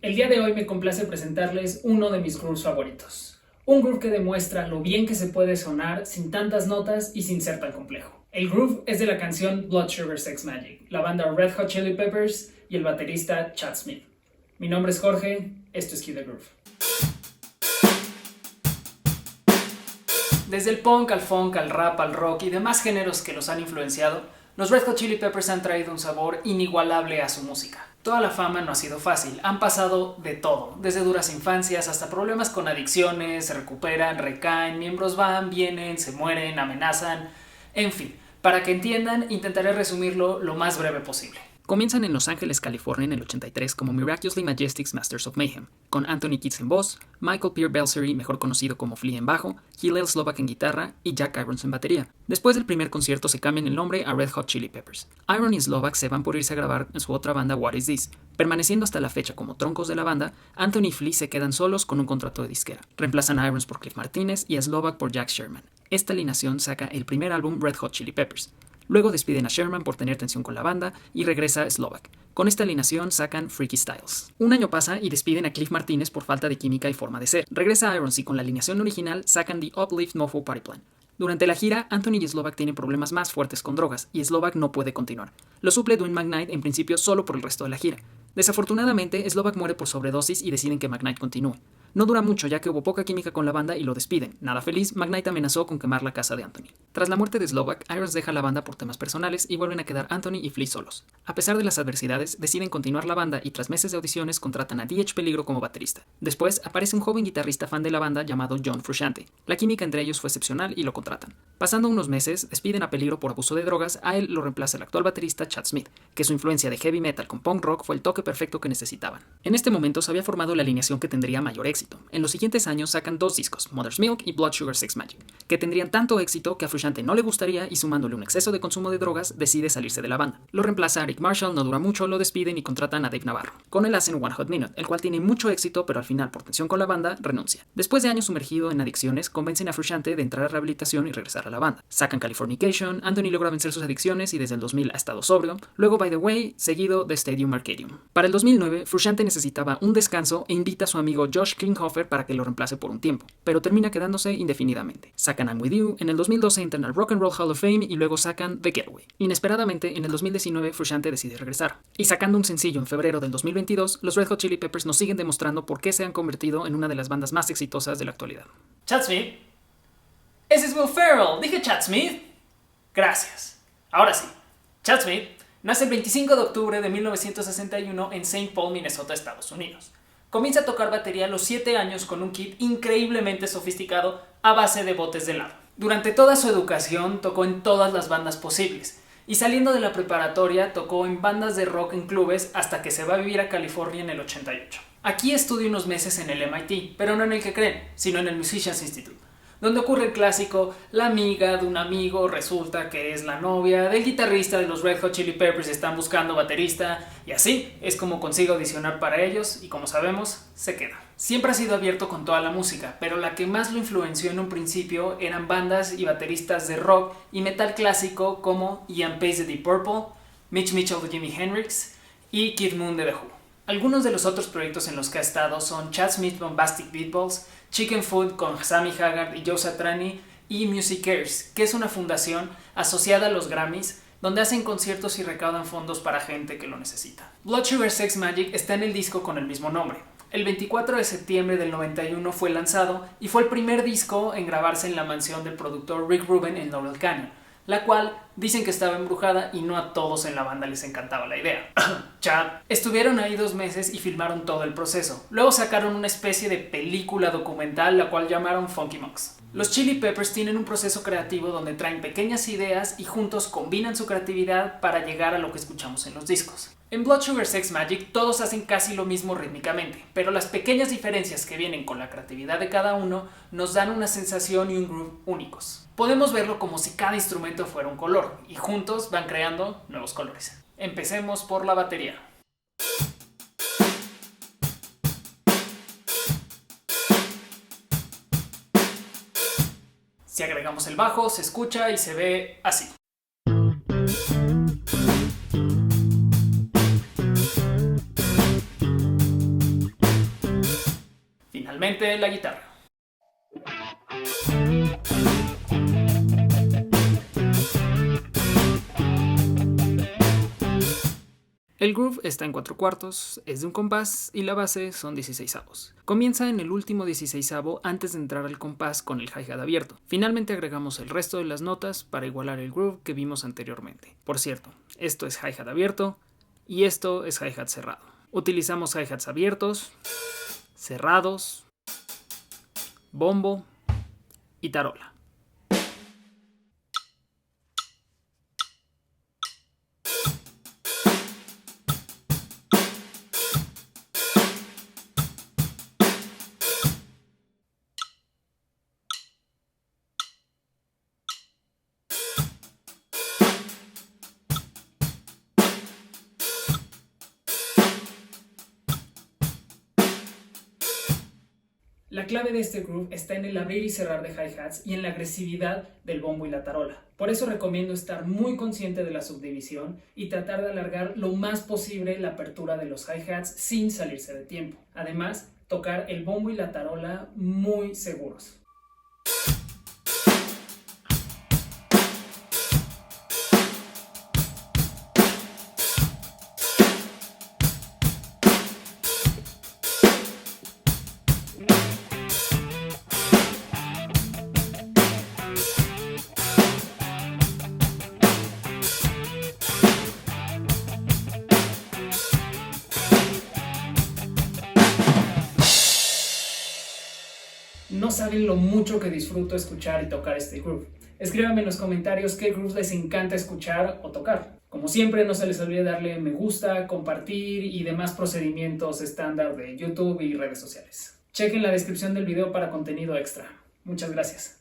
El día de hoy me complace presentarles uno de mis grooves favoritos. Un groove que demuestra lo bien que se puede sonar sin tantas notas y sin ser tan complejo. El groove es de la canción Blood Sugar Sex Magik, la banda Red Hot Chili Peppers y el baterista Chad Smith. Mi nombre es Jorge, esto es Cue the Groove. Desde el punk al funk, al rap, al rock y demás géneros que los han influenciado, los Red Hot Chili Peppers han traído un sabor inigualable a su música. Toda la fama no ha sido fácil, han pasado de todo, desde duras infancias hasta problemas con adicciones, se recuperan, recaen, miembros van, vienen, se mueren, amenazan, en fin. Para que entiendan, intentaré resumirlo lo más breve posible. Comienzan en Los Ángeles, California en el 83 como Miraculously Majestic's Masters of Mayhem, con Anthony Kiedis en voz, Michael Pierre Belsery, mejor conocido como Flea en bajo, Hillel Slovak en guitarra y Jack Irons en batería. Después del primer concierto se cambian el nombre a Red Hot Chili Peppers. Iron y Slovak se van por irse a grabar en su otra banda What Is This. Permaneciendo hasta la fecha como troncos de la banda, Anthony y Flea se quedan solos con un contrato de disquera. Reemplazan a Irons por Cliff Martínez y a Slovak por Jack Sherman. Esta alineación saca el primer álbum Red Hot Chili Peppers. Luego despiden a Sherman por tener tensión con la banda y regresa Slovak. Con esta alineación sacan Freaky Styles. Un año pasa y despiden a Cliff Martínez por falta de química y forma de ser. Regresa Irons y con la alineación original sacan The Uplift Mofo Party Plan. Durante la gira, Anthony y Slovak tienen problemas más fuertes con drogas y Slovak no puede continuar. Lo suple Dwayne McKnight en principio solo por el resto de la gira. Desafortunadamente, Slovak muere por sobredosis y deciden que McKnight continúe. No dura mucho ya que hubo poca química con la banda y lo despiden. Nada feliz, McKnight amenazó con quemar la casa de Anthony. Tras la muerte de Slovak, Irons deja la banda por temas personales y vuelven a quedar Anthony y Flea solos. A pesar de las adversidades, deciden continuar la banda y tras meses de audiciones contratan a D.H. Peligro como baterista. Después aparece un joven guitarrista fan de la banda llamado John Frusciante. La química entre ellos fue excepcional y lo contratan. Pasando unos meses, despiden a Peligro por abuso de drogas, a él lo reemplaza el actual baterista Chad Smith, que su influencia de heavy metal con punk rock fue el toque perfecto que necesitaban. En este momento se había formado la alineación que tendría mayor éxito. En los siguientes años sacan dos discos, Mother's Milk y Blood Sugar Sex Magik, que tendrían tanto éxito que a Frusciante no le gustaría y sumándole un exceso de consumo de drogas, decide salirse de la banda. Lo reemplaza Rick Marshall, no dura mucho, lo despiden y contratan a Dave Navarro. Con él hacen One Hot Minute, el cual tiene mucho éxito, pero al final por tensión con la banda, renuncia. Después de años sumergido en adicciones, convencen a Frusciante de entrar a rehabilitación y regresar a la banda. Sacan Californication, Anthony logra vencer sus adicciones y desde el 2000 ha estado sobrio, luego By the Way, seguido de Stadium Arcadium. Para el 2009, Frusciante necesitaba un descanso e invita a su amigo Josh Klinghoffer para que lo reemplace por un tiempo, pero termina quedándose indefinidamente. Sacan I'm With You, en el 2012 entran al Rock and Roll Hall of Fame y luego sacan The Getaway. Inesperadamente, en el 2019, Frusciante decide regresar. Y sacando un sencillo en febrero del 2022, los Red Hot Chili Peppers nos siguen demostrando por qué se han convertido en una de las bandas más exitosas de la actualidad. Chad Smith. Ese es Will Ferrell. ¿Dije Chad Smith? Gracias. Ahora sí. Chad Smith nace el 25 de octubre de 1961 en St. Paul, Minnesota, Estados Unidos. Comienza a tocar batería a los 7 años con un kit increíblemente sofisticado a base de botes de helado. Durante toda su educación tocó en todas las bandas posibles y saliendo de la preparatoria tocó en bandas de rock en clubes hasta que se va a vivir a California en el 88. Aquí estudia unos meses en el MIT, pero no en el que creen, sino en el Musicians Institute, donde ocurre el clásico, la amiga de un amigo resulta que es la novia del guitarrista de los Red Hot Chili Peppers y están buscando baterista, y así es como consigue audicionar para ellos y como sabemos, se queda. Siempre ha sido abierto con toda la música, pero la que más lo influenció en un principio eran bandas y bateristas de rock y metal clásico como Ian Pace de Deep Purple, Mitch Mitchell de Jimi Hendrix y Keith Moon de The Who. Algunos de los otros proyectos en los que ha estado son Chad Smith Bombastic Beatballs, Chicken Food con Sammy Hagar y Joe Satriani y Music Cares, que es una fundación asociada a los Grammys donde hacen conciertos y recaudan fondos para gente que lo necesita. Blood Sugar Sex Magik está en el disco con el mismo nombre. El 24 de septiembre del 91 fue lanzado y fue el primer disco en grabarse en la mansión del productor Rick Rubin en Laurel Canyon, la cual dicen que estaba embrujada y no a todos en la banda les encantaba la idea. Chad. Estuvieron ahí 2 meses y filmaron todo el proceso. Luego sacaron una especie de película documental la cual llamaron Funky Monks. Los Chili Peppers tienen un proceso creativo donde traen pequeñas ideas y juntos combinan su creatividad para llegar a lo que escuchamos en los discos. En Blood Sugar Sex Magik todos hacen casi lo mismo rítmicamente, pero las pequeñas diferencias que vienen con la creatividad de cada uno nos dan una sensación y un groove únicos. Podemos verlo como si cada instrumento fuera un color y juntos van creando nuevos colores. Empecemos por la batería. Si agregamos el bajo, se escucha y se ve así. finalmente la guitarra. El groove está en 4/4, es de un compás y la base son 16avos. Comienza en el último 16avo antes de entrar al compás con el hi-hat abierto. Finalmente agregamos el resto de las notas para igualar el groove que vimos anteriormente. Por cierto, esto es hi-hat abierto y esto es hi-hat cerrado. Utilizamos hi-hats abiertos, cerrados, bombo y tarola. La clave de este groove está en el abrir y cerrar de hi-hats y en la agresividad del bombo y la tarola. Por eso recomiendo estar muy consciente de la subdivisión y tratar de alargar lo más posible la apertura de los hi-hats sin salirse de tiempo. Además, tocar el bombo y la tarola muy seguros. No saben lo mucho que disfruto escuchar y tocar este groove. Escríbanme en los comentarios qué grooves les encanta escuchar o tocar. Como siempre, no se les olvide darle me gusta, compartir y demás procedimientos estándar de YouTube y redes sociales. Chequen la descripción del video para contenido extra. Muchas gracias.